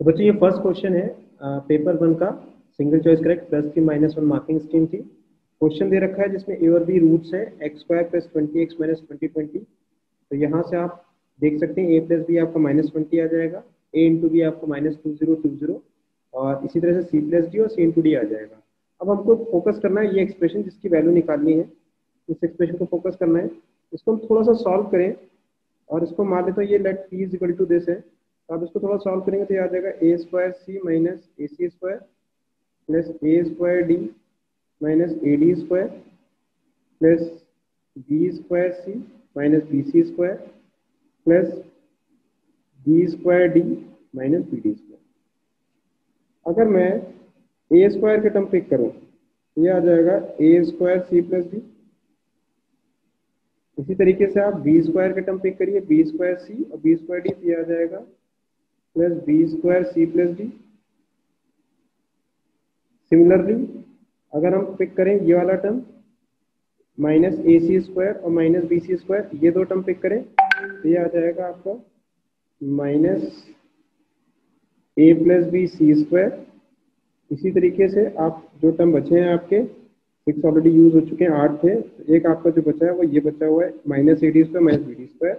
तो बच्चों ये फर्स्ट क्वेश्चन है पेपर वन का, single choice correct, +3 - 1 marking scheme थी। क्वेश्चन दे रखा है जिसमें ए और बी रूट्स है x² + 20x - 2020। तो यहाँ से आप देख सकते हैं a + b आपका -20 आ जाएगा, a × b आपको -2020 और इसी तरह से c + d और c × d आ जाएगा। अब हमको फोकस करना है ये एक्सप्रेशन जिसकी वैल्यू निकालनी है, इस एक्सप्रेशन को फोकस करना है। इसको हम थोड़ा सा सॉल्व करें और इसको मान लेते हैं ये लेट p = दिस है। तो आप इसको थोड़ा सॉल्व करेंगे तो ये आ जाएगा a² c - ac² + a² d - ad² + b² c - bc² + b² d - bd²। अगर मैं a² के टर्म पिक करूं तो ये आ जाएगा a² c + d। इसी तरीके से आप b² के टर्म पिक करिए, b² c और b² d, तो ये आ जाएगा +b² c + d। सिमिलरली अगर हम पिक करें ये वाला टर्म -ac² और -bc², ये दो टर्म पिक करें तो ये आ जाएगा आपका -a + b c²। इसी तरीके से आप जो टर्म बचे हैं आपके 6 ऑलरेडी यूज हो चुके हैं, 8 थे, तो एक आपका जो बचा है वो ये बचा हुआ है -ad² - bd²।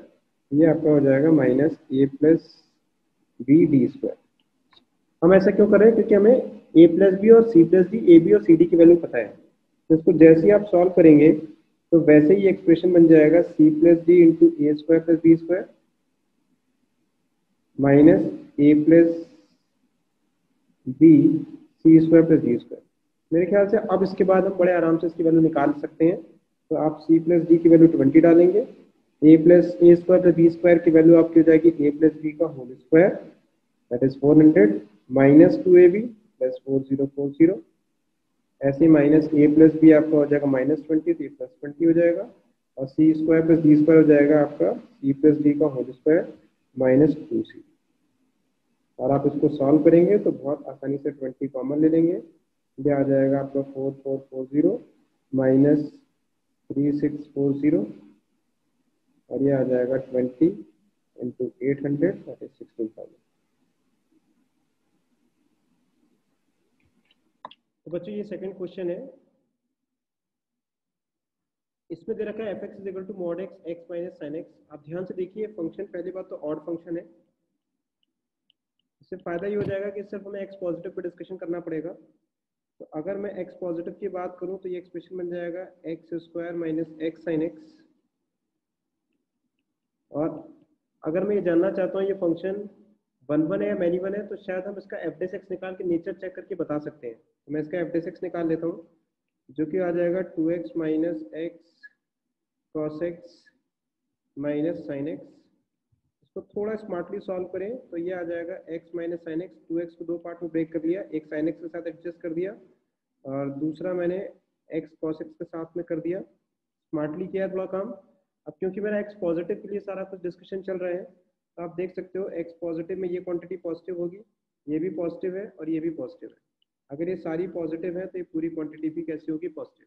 ये आपका हो जाएगा -a + bd²। हम ऐसा क्यों कर रहे हैं? क्योंकि हमें a + b और c + d, ab और cd की वैल्यू पता है। तो इसको जैसे ही आप सॉल्व करेंगे तो वैसे ही एक्सप्रेशन बन जाएगा c + d × a² + b² - a + b c² + d²। मेरे ख्याल से अब इसके बाद हम बड़े आराम से इसकी वैल्यू निकाल सकते हैं। तो आप c + d की वैल्यू 20 डालेंगे, a + a² + b² की वैल्यू आपकी हो जाएगी a + b का whole square, that is 400 -2ab + 4040। ऐसे ही -a + b आपका हो जाएगा -20, तो ये +20 हो जाएगा और c² + d² हो जाएगा आपका c + d का होल स्क्वायर -2c। और आप इसको सॉल्व करेंगे तो बहुत आसानी से 20 कॉमन ले लेंगे, ये आ जाएगा आपका 4440 -3640 और ये आ जाएगा 20 × 800, दैट इज 16,000। तो बच्चों ये सेकंड क्वेश्चन है, इसमें दे रखा है f(x) = mod x x - sin x। आप ध्यान से देखिए फंक्शन, पहली बात तो ऑड फंक्शन है, इससे फायदा ये हो जाएगा कि सिर्फ हमें x पॉजिटिव पे डिस्कशन करना पड़ेगा। तो अगर मैं x पॉजिटिव की बात करूं तो ये एक्सप्रेशन बन जाएगा x² - x sin x। और अगर मैं ये जानना चाहता हूँ ये फंक्शन 1 है या मैनी 1 है, तो शायद हम इसका f(x) निकाल के नेचर चेक करके बता सकते हैं। तो मैं इसका f(x) निकाल लेता हूँ, जो कि आ जाएगा 2x - x cos x - sin x। इसको थोड़ा स्मार्टली सॉल्व करें तो ये आ जाएगा x - sin x। 2x को दो पार्ट में ब्रेक कर लिया, एक sin x के साथ एडजस्ट कर दिया और दूसरा मैंने x cos x के साथ में कर दिया। स्मार्टली किया थोड़ा काम। अब क्योंकि मेरा x पॉजिटिव के लिए सारा कुछ डिस्कशन चल रहा है, तो आप देख सकते हो x पॉजिटिव में ये क्वांटिटी पॉजिटिव होगी, ये भी पॉजिटिव है और ये भी पॉजिटिव है। अगर ये सारी पॉजिटिव है तो ये पूरी क्वांटिटी भी कैसी होगी? पॉजिटिव।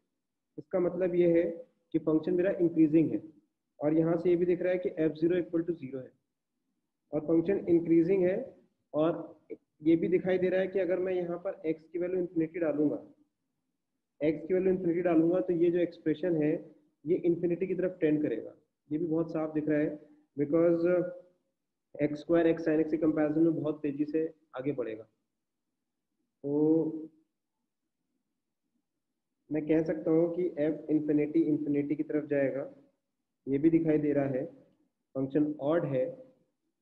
इसका मतलब ये है कि फंक्शन मेरा इंक्रीजिंग है और यहाँ से ये भी दिख रहा है कि f0 = 0 है और फंक्शन इंक्रीजिंग है। और ये भी दिखाई दे रहा है कि अगर मैं यहाँ पर x की वैल्यू इन्फिनिटी डालूंगा, तो ये जो एक्सप्रेशन है ये इन्फिनिटी की तरफ टेंड करेगा। ये भी बहुत साफ दिख रहा है, because x² x sin x के कंपैरिजन में बहुत तेजी से आगे बढ़ेगा। तो मैं कह सकता हूँ कि f इन्फिनिटी की तरफ जाएगा, ये भी दिखाई दे रहा है। फंक्शन ऑड है,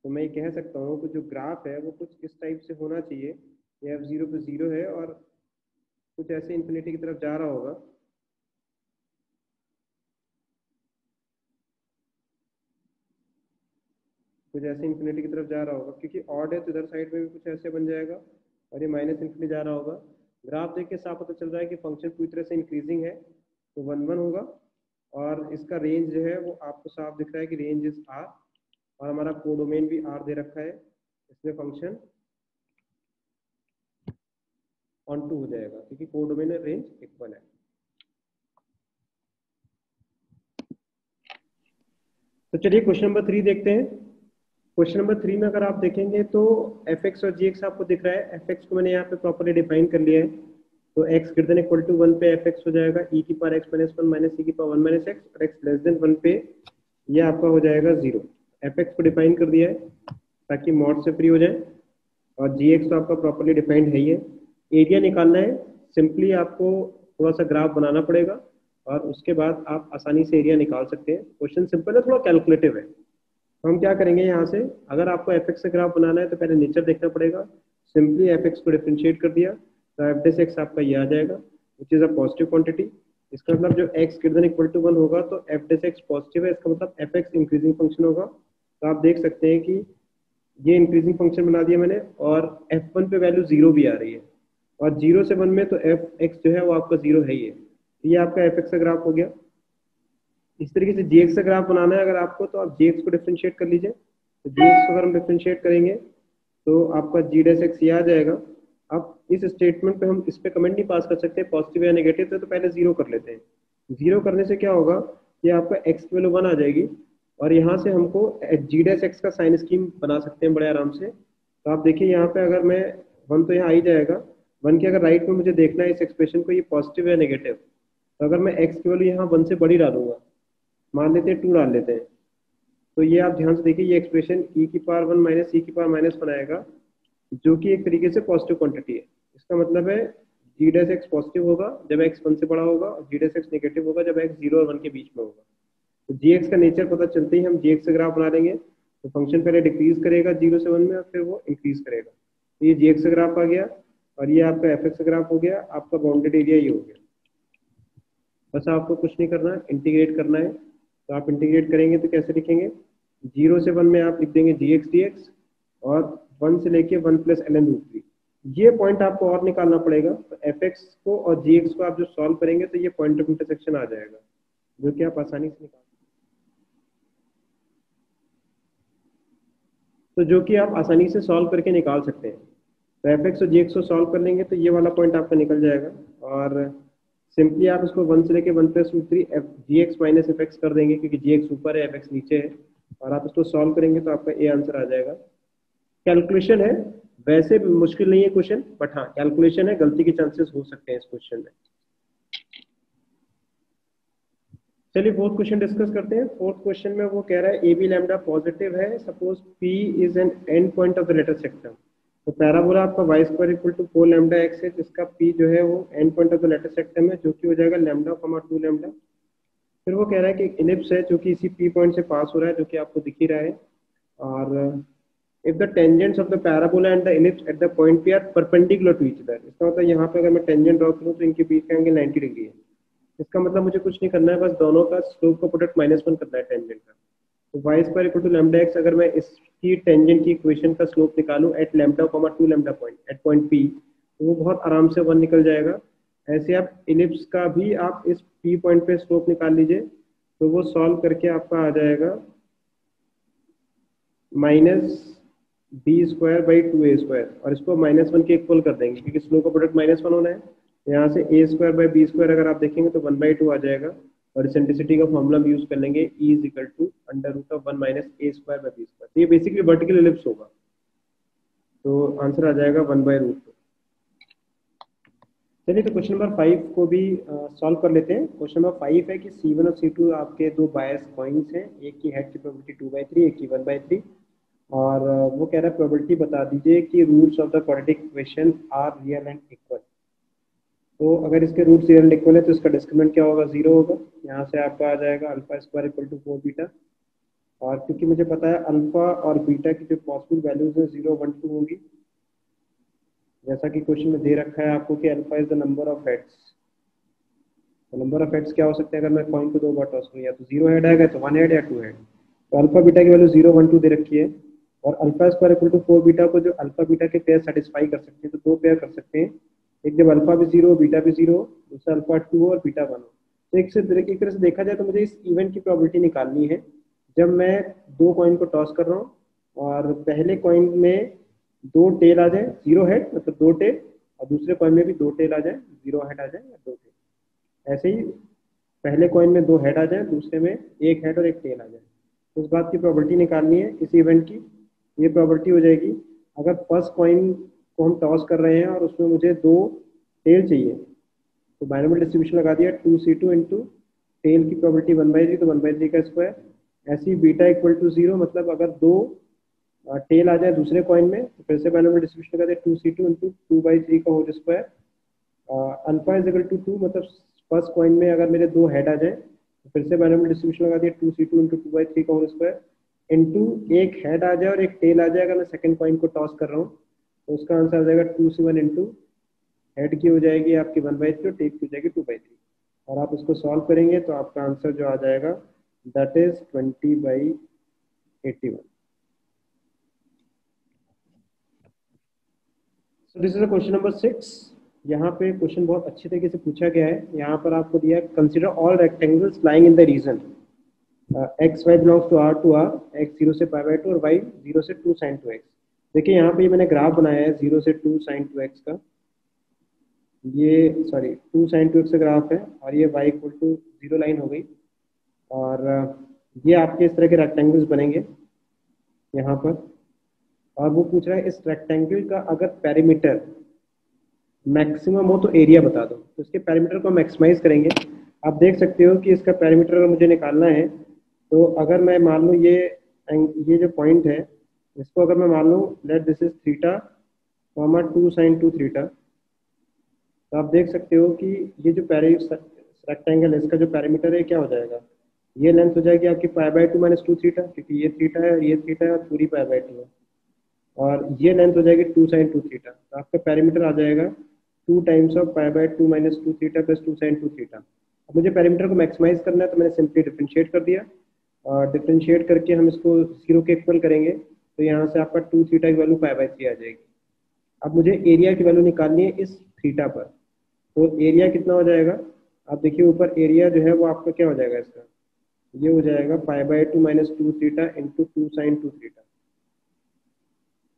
तो मैं ये कह सकता हूँ कि जो ग्राफ है वो कुछ इस टाइप से होना चाहिए। ये f0 पे 0 है और कुछ ऐसे इन्फिनिटी की तरफ जा रहा होगा। कुछ ऐसे इन्फिनिटी की तरफ जा रहा होगा, क्योंकि ऑड है तो इधर साइड में भी कुछ ऐसे बन जाएगा और ये -इन्फिनिटी जा रहा होगा। ग्राफ देख के साफ पता चल रहा है कि फंक्शन पूरी तरह से इंक्रीजिंग है, तो 1 होगा। और इसका रेंज जो है वो आपको साफ दिख रहा है कि रेंज इज r, और हमारा कोडोमेन भी r दे रखा है, इसमें फंक्शन ऑन टू हो जाएगा क्योंकि कोडोमेन रेंज 1 है। तो चलिए क्वेश्चन नंबर 3 देखते हैं। क्वेश्चन नंबर 3 में अगर आप देखेंगे तो एफ एक्स और जी एक्स आपको दिख रहा है। एफ एक्स को मैंने यहाँ पे प्रॉपरली डिफाइन कर लिया है, तो X greater than equal to 1 पे एफ एक्स हो जाएगा ई की power X minus 1 minus E की पावर 1 माइनस एक्स, और एक्स लेस देन 1 पे ये आपका हो जाएगा 0। एफ एक्स को डिफाइन कर दिया है ताकि मॉड से फ्री हो जाए, और जी एक्स तो आपका प्रॉपरली डिफाइंड है ही है। एरिया निकालना है, सिंपली आपको थोड़ा सा ग्राफ बनाना पड़ेगा और उसके बाद आप आसानी से एरिया निकाल सकते हैं। क्वेश्चन सिंपल है, थोड़ा कैलकुलेटिव है। तो हम क्या करेंगे यहाँ से, अगर आपको एफ एक्स से ग्राफ बनाना है तो पहले नेचर देखना पड़ेगा। सिंपली एफ एक्स को डिफ्रेंशिएट कर दिया तो एफ डेस एक्स आपका ये आ जाएगा, which is a positive quantity. इसका मतलब जो X greater than equal to 1 होगा तो एफ डेस एक्स पॉजिटिव है, इसका मतलब एफ एक्स इंक्रीजिंग फंक्शन होगा। तो आप देख सकते हैं कि ये इंक्रीजिंग फंक्शन बना दिया मैंने, और f1 पे वैल्यू 0 भी आ रही है, और 0 से 1 में तो एफ एक्स जो है वो आपका 0 है ही है। तो ये आपका एफ एक्स का ग्राफ हो गया। इस तरीके से जी एक्स का ग्राफ बनाना है अगर आपको, तो आप जी एक्स को डिफ्रेंशिएट कर लीजिए। तो जी एक्स को अगर हम डिफ्रेंशिएट करेंगे तो आपका जी डैश एक्स ये आ जाएगा। अब इस स्टेटमेंट पे हम इस पे कमेंट नहीं पास कर सकते पॉजिटिव या नेगेटिव, तो पहले 0 कर लेते हैं। 0 करने से क्या होगा कि आपका एक्स की वैल्यू 1 आ जाएगी, और यहाँ से हमको जी डैश एक्स का साइन स्कीम बना सकते हैं बड़े आराम से। तो आप देखिए यहाँ पे अगर मैं 1 तो यहाँ आ ही जाएगा, 1 के अगर राइट में मुझे देखना है इस एक्सप्रेशन को ये पॉजिटिव या नेगेटिव, तो अगर मैं एक्स की वैल्यू यहाँ 1 से बड़ी डालूंगा, मान लेते हैं 2 डाल लेते हैं, तो ये आप ध्यान से देखिए ये एक्सप्रेशन ई की पावर 1 माइनस ई की पावर माइनस बनाएगा, जो कि एक तरीके से पॉजिटिव क्वांटिटी है। इसका मतलब है जी डैश एक्स पॉजिटिव होगा जब एक्स 1 से बड़ा होगा, और जी डैश एक्स नेगेटिव होगा जब एक्स 0 और 1 के बीच में होगा। तो जी एक्स का नेचर पता चलते ही हम जी एक्स से ग्राफ बना देंगे। तो फंक्शन पहले डिक्रीज करेगा 0 से 1 में, और फिर वो इंक्रीज करेगा। तो ये जी एक्स का ग्राफ आ गया, और ये आपका एफ एक्स का ग्राफ हो गया। आपका बाउंडेड एरिया ये हो गया। बस आपको कुछ नहीं करना, इंटीग्रेट करना है। तो आप इंटीग्रेट करेंगे तो कैसे लिखेंगे, 0 से 1 में आप लिख देंगे जी एक्स डी एक्स, और 1 से लेके 1 प्लस एल एन रूट 3। ये पॉइंट आपको और निकालना पड़ेगा। तो एफ एक्स को और जी एक्स को आप जो सॉल्व करेंगे तो ये पॉइंट ऑफ इंटरसेक्शन आ जाएगा, जो कि आप आसानी से निकाल, तो जो कि आप आसानी से सॉल्व करके निकाल सकते हैं। तो एफ एक्स और जी एक्स को सॉल्व कर लेंगे तो ये वाला पॉइंट आपका निकल जाएगा, और सिंपली आप इसको 1 से लेके 1 प्लस रूट 3 जी एक्स माइनस एफ एक्स कर देंगे, क्योंकि जी एक्स ऊपर है एफ एक्स नीचे है, और आप इसको सॉल्व करेंगे तो आपका ए आंसर आ जाएगा। कैलकुलेशन है, वैसे मुश्किल नहीं है क्वेश्चन, बट हाँ कैलकुलेशन है, गलती के चांसेस हो सकते हैं इस क्वेश्चन में। चलिए फोर्थ क्वेश्चन डिस्कस करते हैं। फोर्थ क्वेश्चन में वो कह रहा है ए बी लैम्डा पॉजिटिव है, suppose P is an end point of the latus rectum. तो पैराबोला आपका Y square equal to 4 lambda X है, जिसका पी जो है वो end point of the latus rectum में, जो कि हो जाएगा लैम्डा कॉमा 2 लैम्डा। फिर वो कह रहा है कि एक इलिप्स है जो कि इसी पी पॉइंट से पास हो रहा है, जो कि आपको दिख ही रहा है। और if the tangents of the parabola and the ellipse at the point P are perpendicular to each other, इसका मतलब यहाँ पे अगर मैं टेंजेंट ड्रॉ करूँ तो इनके बीच का एंगल 90 डिग्री है। इसका मतलब मुझे कुछ नहीं करना है, बस दोनों का स्लोप का प्रोडक्ट -1 करना है टेंजेंट का। तो Y square equal to lambda X, अगर मैं इसकी टेंजेंट की इक्वेशन का स्लोप निकालूं at lambda comma 2 lambda point at point P, तो वो बहुत आराम से 1 निकल जाएगा। ऐसे आप इलिप्स का भी आप इस पी पॉइंट पे स्लोप निकाल लीजिए, तो वो सॉल्व करके आपका आ जाएगा -b²/2a², और इसको -1 के इक्वल कर देंगे, क्योंकि स्लोप का प्रोडक्ट -1 होना है। यहाँ से a²/b² अगर आप देखेंगे तो 1/2 आ जाएगा, और इसेंट्रिसिटी का फॉर्मूला भी यूज कर लेंगे, E = √1 - a²/b²। तो ये बेसिकली वर्टिकल इलिप्स होगा, तो आंसर आ जाएगा 1/√2। चलिए तो क्वेश्चन नंबर 5 को भी सॉल्व कर लेते हैं। क्वेश्चन नंबर 5 है कि C1 और C2 आपके दो बायस कॉइन्स हैं, एक की हेड की प्रोबेबिलिटी 2/3, एक की 1/3, और वो कह रहा है प्रोबेबिलिटी बता दीजिए कि roots of the quadratic equation are real and equal. तो अगर इसके रूट्स रियल एंड इक्वल है तो इसका डिस्क्रिमिनेंट क्या होगा, 0 होगा। यहाँ से आपका आ जाएगा α² = 4 बीटा, और क्योंकि मुझे पता है अल्फा और बीटा की जो पॉसिबल वैल्यूज है 0, 1, 2 होंगी, जैसा कि क्वेश्चन में दे रखा है आपको कि alpha is the number of heads. तो नंबर ऑफ हेड्स क्या हो सकते हैं, अगर मैं कॉइन को 2 बार टॉस करूँ, या तो 0 हेड आएगा, तो 1 हेड या 2 हेड। तो अल्फा बीटा की वैल्यू 0, 1, 2 दे रखी है, और α² = 4 बीटा को जो अल्फा बीटा के पेयर सेटिस्फाई कर सकते हैं, तो 2 पेयर कर सकते हैं। एक जब अल्फा भी 0 बीटा भी 0, दूसरा अल्फा 2 और बीटा 1 हो। तो एक तरह से देखा जाए तो मुझे इस इवेंट की प्रोबेबिलिटी निकालनी है, जब मैं 2 कॉइन को टॉस कर रहा हूँ और पहले कॉइन में 2 टेल आ जाए, 0 हेड मतलब 2 टेल, और दूसरे कॉइन में भी 2 टेल आ जाए, 0 हेड आ जाए या 2 टेल। ऐसे ही पहले कॉइन में 2 हेड आ जाए, दूसरे में 1 हेड और 1 टेल आ जाए। तो इस बात की प्रोबेबिलिटी निकालनी है इस इवेंट की। ये प्रॉपर्टी हो जाएगी। अगर फर्स्ट कॉइन को हम टॉस कर रहे हैं और उसमें मुझे 2 टेल चाहिए, तो बाइनोमियल डिस्ट्रीब्यूशन लगा दिया 2c2 इंटू टेल की प्रॉपर्टी 1/3, तो 1/3 का स्क्वायर। ऐसी बीटा इक्वल टू 0, मतलब अगर 2 टेल आ जाए दूसरे कॉइन में तो फिर से बाइनोमियल डिस्ट्रीब्यूशन लगा दिया 2c2 इंटू 2/3 का whole square. Alpha is equal to 2, मतलब फर्स्ट कॉइन में अगर मेरे 2 हेड आ जाए तो फिर से बाइनोमियल डिस्ट्रीब्यूशन लगा दिया 2c2 इंटू 2/3 का होल स्क्वायर इंटू एक हेड आ जाए और एक टेल आ जाए अगर मैं सेकंड कॉइन को टॉस कर रहा हूँ, तो उसका आंसर आ जाएगा 2c1 इंटू हेड की हो जाएगी आपकी 1/3 और टेल की हो जाएगी 2/3, और आप इसको सॉल्व करेंगे तो आपका आंसर जो आ जाएगा that is 20/81। So this is question number 6। यहाँ पे क्वेश्चन बहुत अच्छे तरीके से पूछा गया है। यहाँ पर आपको दिया consider all rectangles lying in the region X Y belongs to R, X 0 से π/2 और वाई 0 से 2 sin 2x। देखिए यहाँ पे मैंने ग्राफ बनाया है 0 से 2 sin 2x का, ये 2 sin 2x का ग्राफ है, और ये y इक्वल टू 0 लाइन हो गई, और ये आपके इस तरह के रेक्टेंगल्स बनेंगे यहाँ पर। और वो पूछ रहा है इस रेक्टेंगल का अगर पेरीमीटर मैक्सिमम हो तो एरिया बता दो। तो इसके पेरीमीटर को मैक्सिमाइज करेंगे। आप देख सकते हो कि इसका पेरीमीटर अगर मुझे निकालना है, तो अगर मैं मान लूँ ये जो पॉइंट है इसको अगर मैं मान लूँ let this is theta, 2 sin 2 theta, तो आप देख सकते हो कि ये जो रेक्टेंगल है इसका जो पेरीमीटर है क्या हो जाएगा, ये लेंथ हो जाएगी आपकी π/2 - 2 थीटा, क्योंकि ये थीटा है, ये थीटा है और पूरी π/2 है, और ये लेंथ हो जाएगी 2 sin 2 थीटा। तो आपका पेरीमीटर आ जाएगा 2 times of π/2 - 2 theta plus 2 sin 2 theta. अब मुझे पेरीमीटर को मैक्सिमाइज करना है तो मैंने सिंपली डिफरेंशिएट कर दिया, और डिफरेंशिएट करके हम इसको 0 के इक्वल करेंगे, तो यहाँ से आपका 2 थीटा की वैल्यू π/3 आ जाएगी। अब मुझे एरिया की वैल्यू निकालनी है इस थीटा पर, तो एरिया कितना हो जाएगा, आप देखिए ऊपर एरिया जो है वो आपका क्या हो जाएगा, इसका ये हो जाएगा π/2 - 2 थीटा इंटू 2 sin 2 थीटा।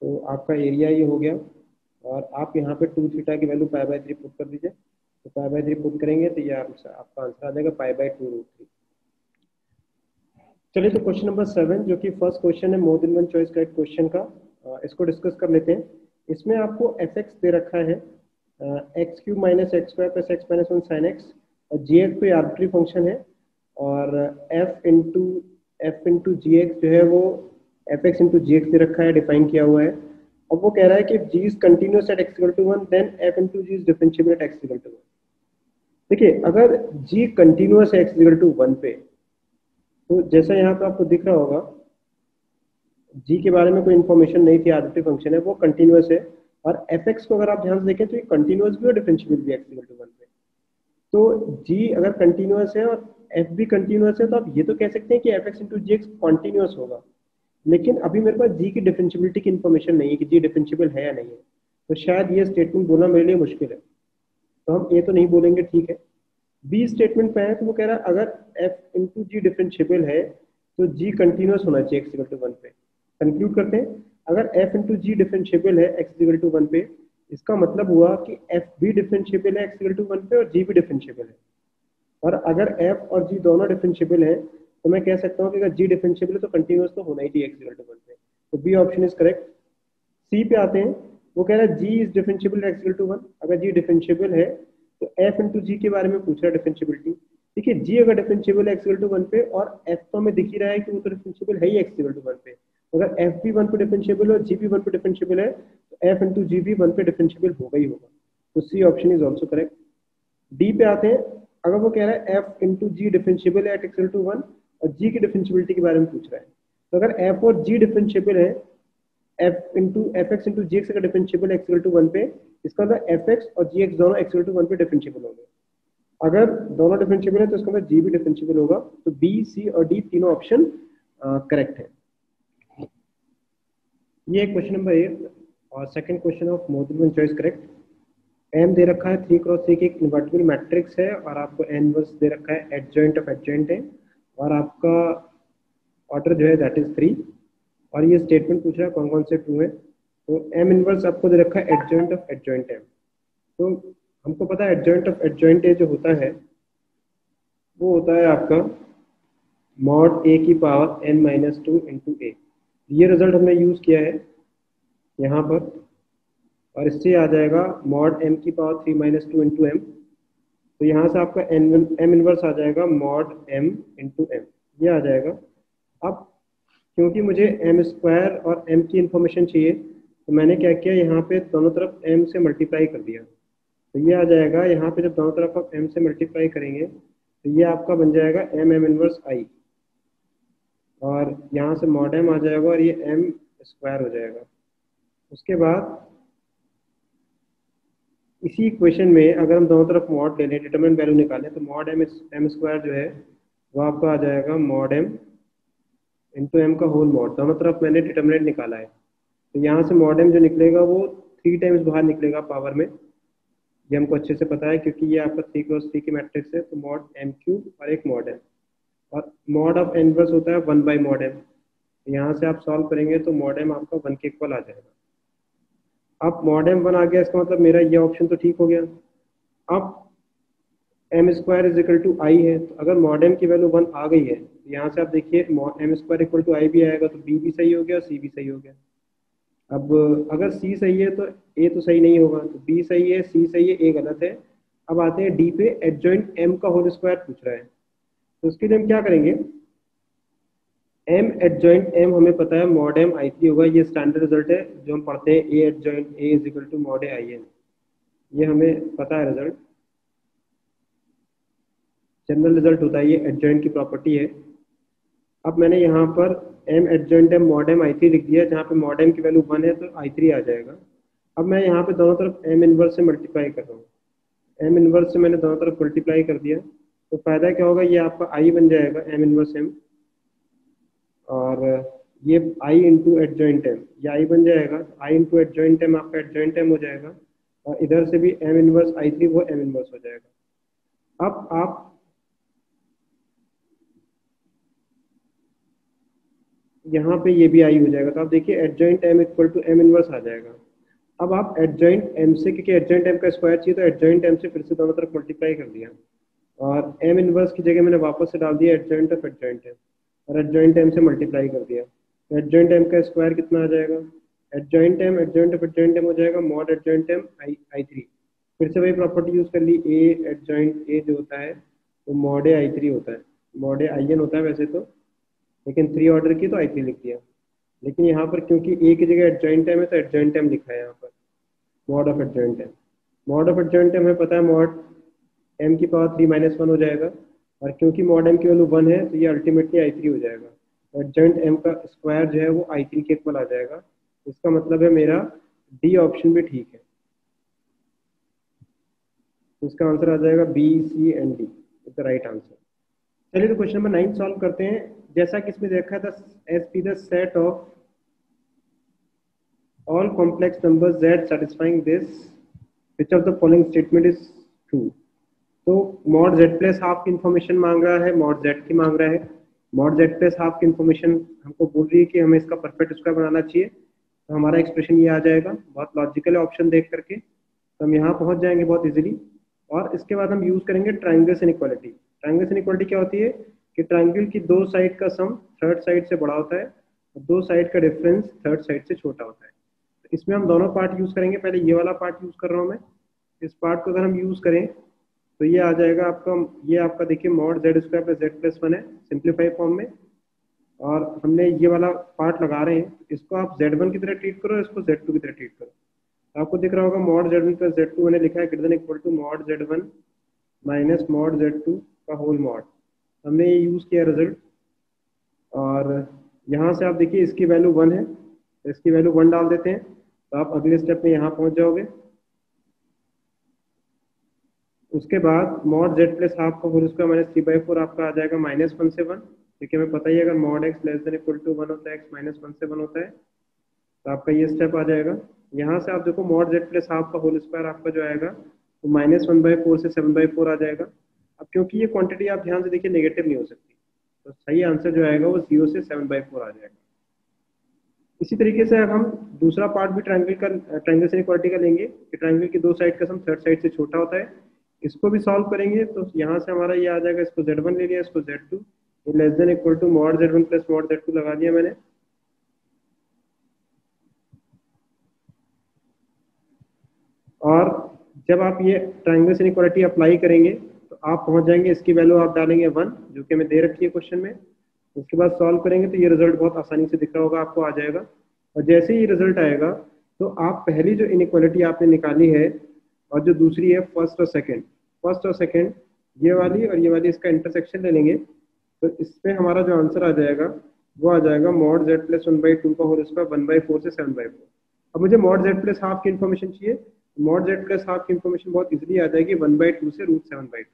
तो आपका एरिया ये हो गया, और आप यहाँ पे 2 थीटा की वैल्यू π/3 पुट कर दीजिए, तो π/3 पुट करेंगे तो ये आपका आंसर आ जाएगा π/2√3। चलिए, तो क्वेश्चन नंबर 7 जो कि फर्स्ट क्वेश्चन है मोर than one choice correct question का, इसको डिस्कस कर लेते हैं। इसमें आपको fx दे रखा है x³ - x² + x - 1 sin x, और gx कोई आर्बिट्री फंक्शन है, और f इंटू gx जो है वो fx इंटू gx दे रखा है, डिफाइन किया हुआ है। अब वो कह रहा है कि g is continuous at x = 1 then f into g is differentiable at x = 1। देखिए, अगर g कंटिन्यूअस है x = 1 पे, तो जैसा यहाँ पे आपको दिख रहा होगा g के बारे में कोई इन्फॉर्मेशन नहीं थी, आर्बिट्री फंक्शन है, वो कंटिन्यूअस है, और fx को अगर आप ध्यान से देखें तो ये कंटिन्यूअस भी और डिफरेंशिएबल भी x = 1 पे। तो g अगर कंटिन्यूअस है और f भी कंटिन्यूअस है, तो आप ये तो कह सकते हैं कि fx इंटू gx कॉन्टिन्यूअस होगा, लेकिन अभी मेरे पास g की डिफरेंशिएबिलिटी की इन्फॉर्मेशन नहीं है कि g डिफरेंशिएबल है या नहीं है, तो शायद ये स्टेटमेंट बोलना मेरे लिए मुश्किल है, तो हम ये तो नहीं बोलेंगे, ठीक है। बी स्टेटमेंट पे है, तो वो कह रहा है अगर f इंटू जी डिफरेंशिएबल है तो g कंटिन्यूअस होना चाहिए x = 1 पे। कंक्लूड करते हैं, अगर f इंटू जी डिफरेंशिएबल है x = 1 पे, इसका मतलब हुआ कि f भी डिफरेंशिएबल है x = 1 पे और g भी डिफरेंशिएबल है, और अगर f और g दोनों डिफरेंशिएबल है तो मैं कह सकता हूँ कि अगर g डिफरेंशिएबल है तो कंटिन्यूअस तो होना ही चाहिए x = 1 पे, तो बी ऑप्शन इज करेक्ट। सी पे आते हैं, वो कह रहा है g इज डिफरेंशिएबल x = 1। अगर g डिफरेंशिएबल है तो f इंटू जी के बारे में पूछ रहा है डिफरेंशिएबिलिटी। देखिए, g अगर डिफरेंशिएबल है x = 1 पे और f तो हमें दिख ही रहा है कि वो तो डिफरेंशिएबल है ही x = 1 पे, अगर f भी 1 पे डिफरेंशिएबल है और g भी 1 पे डिफरेंशिएबल है तो f इंटू जी भी 1 पे डिफरेंशिएबल होगा ही होगा, तो C option is also correct. D पे आते हैं, अगर वो कह रहा है f इंटू जी डिफरेंशिएबल है एट x = 1 और g की डिफरेंशिएबिलिटी के बारे में पूछ रहा है, तो अगर f और g डिफरेंशिएबल है, fx इंटू जी एक्स का डिफरेंशिएबल x = 1 पे, इसका मतलब fx और gx दोनों x = 1 पे डिफरेंशिएबल होंगे। अगर दोनों डिफरेंशिएबल है तो इसका मतलब g भी डिफरेंशिएबल होगा, तो बी, सी और डी तीनों ऑप्शन करेक्ट है। ये क्वेश्चन नंबर 8 और second question of more than one choice correct. m दे रखा है 3x3 की एक इन्वर्टिबल मैट्रिक्स है, और आपको n इनवर्स दे रखा है एडजॉइंट ऑफ एडजॉइंट है, और आपका ऑर्डर जो है दैट इज 3, और ये स्टेटमेंट पूछ रहा है कौन कौन से ट्रू है। तो m इनवर्स आपको दे रखा है एडजॉइंट ऑफ एडजॉइंट m, तो हमको पता है एडजॉइंट ऑफ एडजॉइंट a जो होता है वो होता है आपका mod a की पावर n - 2 इंटू a। ये रिजल्ट हमने यूज़ किया है यहाँ पर, और इससे आ जाएगा मॉड m की पावर 3 माइनस 2 इंटू एम। तो यहाँ से आपका एम इनवर्स आ जाएगा मॉड m इंटू एम, ये आ जाएगा। अब क्योंकि मुझे एम स्क्वायर और m की इंफॉर्मेशन चाहिए, तो मैंने क्या किया, यहाँ पे दोनों तरफ m से मल्टीप्लाई कर दिया। तो ये आ जाएगा, यहाँ पे जब दोनों तरफ आप m से मल्टीप्लाई करेंगे तो ये आपका बन जाएगा एम इनवर्स आई, और यहाँ से मॉड m आ जाएगा और ये m स्क्वायर हो जाएगा। उसके बाद इसी इक्वेशन में अगर हम दोनों तरफ मॉड ले लें, डिटरमिनेंट वैल्यू निकालें, तो मॉड एम स्क्वायर जो है वो आपका आ जाएगा मॉड m इंटू एम का होल मॉड। दोनों तरफ मैंने डिटरमिनेंट निकाला है, तो यहाँ से मॉड m जो निकलेगा वो 3 टाइम्स बाहर निकलेगा पावर में। ये हमको अच्छे से पता है क्योंकि ये आपका 3 क्रॉस 3 की मैट्रिक्स है, तो मॉड m क्यूब और एक मॉड m, और मॉड ऑफ इनवर्स होता है 1 बाई मॉड m। यहाँ से आप सॉल्व करेंगे तो मॉड m आपका 1 के इक्वल आ जाएगा। अब मॉड m 1 आ गया, इसका मतलब मेरा ये ऑप्शन तो ठीक हो गया। अब M square is equal to I है, तो अगर मॉड m की वैल्यू 1 आ गई है, तो यहाँ से आप देखिए M square equal to I भी आएगा, तो बी भी सही हो गया और सी भी सही हो गया। अब अगर सी सही है तो ए तो सही नहीं होगा, तो बी सही है, सी सही है, ए गलत है। अब आते हैं डी पे, एडजॉइंट एम का होल स्क्वायर पूछ रहा है, तो उसके लिए हम क्या करेंगे, एम एडजॉइंट एम हमें पता है मॉड एम आई 3 होगा, ये स्टैंडर्ड रिजल्ट है जो हम पढ़ते हैं, A adjoint A is equal to mod A I N, ये हमें पता है रिजल्ट, जनरल रिजल्ट होता है, ये एडजॉइंट की प्रॉपर्टी है। अब मैंने यहाँ पर M adjoint M mod M I 3 लिख दिया, जहाँ पे मॉड एम की वैल्यू 1 है तो आई 3 आ जाएगा। अब मैं यहाँ पे दोनों तरफ एम इनवर्स से मल्टीप्लाई कर रहा हूँ, एम इनवर्स से मैंने दोनों तरफ मल्टीप्लाई कर दिया, तो फायदा क्या होगा, ये आपका आई बन जाएगा एम इनवर्स एम, और ये आई इंटू एडजॉइंट एम, ये आई बन जाएगा, आई इंटू एडजॉइंट एम आपका एडजॉइंट एम हो जाएगा, और इधर से भी एम इनवर्स आई 3 वो एम इनवर्स हो जाएगा। अब आप यहाँ पे ये भी आई हो जाएगा, तो आप देखिए adjoint M equal to M inverse आ जाएगा। अब आप एडजॉइंट एम से, क्योंकि एडजॉइंट एम का स्क्वायर चाहिए, तो एडजॉइंट एम से फिर से दोनों तरफ मल्टीप्लाई कर दिया, और एम इनवर्स की जगह मैंने वापस से डाल दिया एडजॉइंट ऑफ एडजॉइंट एम, और एडजॉइंट एम से मल्टीप्लाई कर दिया, तो एडजॉइंट एम का स्क्वायर कितना आ जाएगा, adjoint M adjoint of adjoint M हो जाएगा mod adjoint M I I 3। फिर से वही प्रॉपर्टी यूज कर ली, ए एडजॉइंट ए जो होता है वो मॉड ए आई 3 होता है, मॉड ए आई एन होता है वैसे तो, लेकिन 3 ऑर्डर की तो आई 3 लिख दिया। लेकिन यहाँ पर क्योंकि ए की जगह एडजॉइंट एम है तो एडजॉइंट एम लिखा है यहाँ पर, mod of adjoint M. Mod of adjoint M हमें पता है मॉड एम की पावर 3 माइनस 1 हो जाएगा, और क्योंकि मॉड एम की वैल्यू 1 है तो ये अल्टीमेटली आई 3 हो जाएगा। एडजॉइंट एम का स्क्वायर जो है वो आई 3 के इक्वल आ जाएगा, इसका मतलब है मेरा डी ऑप्शन भी ठीक है, तो इसका आंसर आ जाएगा B C and D is the right answer. चलिए तो क्वेश्चन नंबर 9 सॉल्व करते हैं। जैसा कि इसमें देखा था, S P the set of all complex numbers z satisfying this, which of the following statement is true। तो मॉड z प्लस हाफ की इन्फॉर्मेशन मांग रहा है, मॉड z की मांग रहा है। मॉड z प्लस हाफ की इन्फॉर्मेशन हमको बोल रही है कि हमें इसका परफेक्ट स्क्वायर बनाना चाहिए, तो हमारा एक्सप्रेशन ये आ जाएगा, बहुत लॉजिकल है ऑप्शन देख करके, तो हम यहाँ पहुँच जाएंगे बहुत इजीली। और इसके बाद हम यूज करेंगे ट्राइंगल्स इनइक्वालिटी। ट्राइंगल्स इनइक्वालिटी क्या होती है कि ट्राइंगल की दो साइड का सम थर्ड साइड से बड़ा होता है, और दो साइड का डिफरेंस थर्ड साइड से छोटा होता है। इसमें हम दोनों पार्ट यूज करेंगे, पहले ये वाला पार्ट यूज कर रहा हूँ मैं। इस पार्ट को अगर हम यूज करें तो ये आ जाएगा आपका, ये आपका देखिए mod Z square plus Z plus 1 है सिंप्लीफाई फॉर्म में, और हमने ये वाला पार्ट लगा रहे हैं, इसको आप z1 की तरह ट्रीट करो, इसको z2 की तरह ट्रीट करो। तो आपको दिख रहा होगा मॉड z1 प्लस z2 मैंने लिखा है greater than equal to mod z1 minus mod z2 का होल मॉड, हमने ये यूज किया रिजल्ट। और यहाँ से आप देखिए इसकी वैल्यू 1 है, इसकी वैल्यू 1 डाल देते हैं, तो आप अगले स्टेप में यहाँ पहुँच जाओगे। उसके बाद मॉड z प्लस हाफ का होल स्क्वायर माइनस 3/4 आपका आ जाएगा -1 से 1, क्योंकि हमें पता ही है अगर mod x less than equal to 1 होता है, x -1 से 1 होता है, तो आपका ये स्टेप आ जाएगा। यहाँ से आप देखो मॉड z प्लस हाफ का होल स्क्वायर आपका जो आएगा वो -1/4 से 7/4 आ जाएगा। अब क्योंकि ये क्वांटिटी आप ध्यान से देखिए नेगेटिव नहीं हो सकती, तो सही आंसर जो आएगा वो 0 से 7/4 आ जाएगा। इसी तरीके से अब हम दूसरा पार्ट भी ट्रायंगल से इक्वालिटी का लेंगे कि ट्रायंगल की दो साइड का सम थर्ड साइड से छोटा होता है, इसको भी सॉल्व करेंगे। तो यहाँ से हमारा ये आ जाएगा, इसको z1 ले लिया, इसको z2, ये less than equal to mod z1 plus mod z2 लगा दिया मैंने, जब आप ये ट्रायंगल इनइक्वालिटी अप्लाई करेंगे तो आप पहुंच जाएंगे, इसकी वैल्यू आप डालेंगे 1 जो कि हमें दे रखी है क्वेश्चन में। उसके बाद सॉल्व करेंगे तो ये रिजल्ट बहुत आसानी से दिख रहा होगा आपको, आ जाएगा। और जैसे ही रिजल्ट आएगा तो आप पहली जो इनइक्वालिटी आपने निकाली है और जो दूसरी है फर्स्ट और सेकंड ये वाली और ये वाली, इसका इंटरसेक्शन ले लेंगे तो इसमें हमारा जो आंसर आ जाएगा वो आ जाएगा मॉड z प्लस 1/2 का होल स्क्वायर 1/4 से 7/4। अब मुझे मॉड z प्लस हाफ की इन्फॉर्मेशन चाहिए, मॉड z प्लस हाफ की इन्फॉर्मेशन बहुत इजीली आ जाएगी 1/2 से √7/2।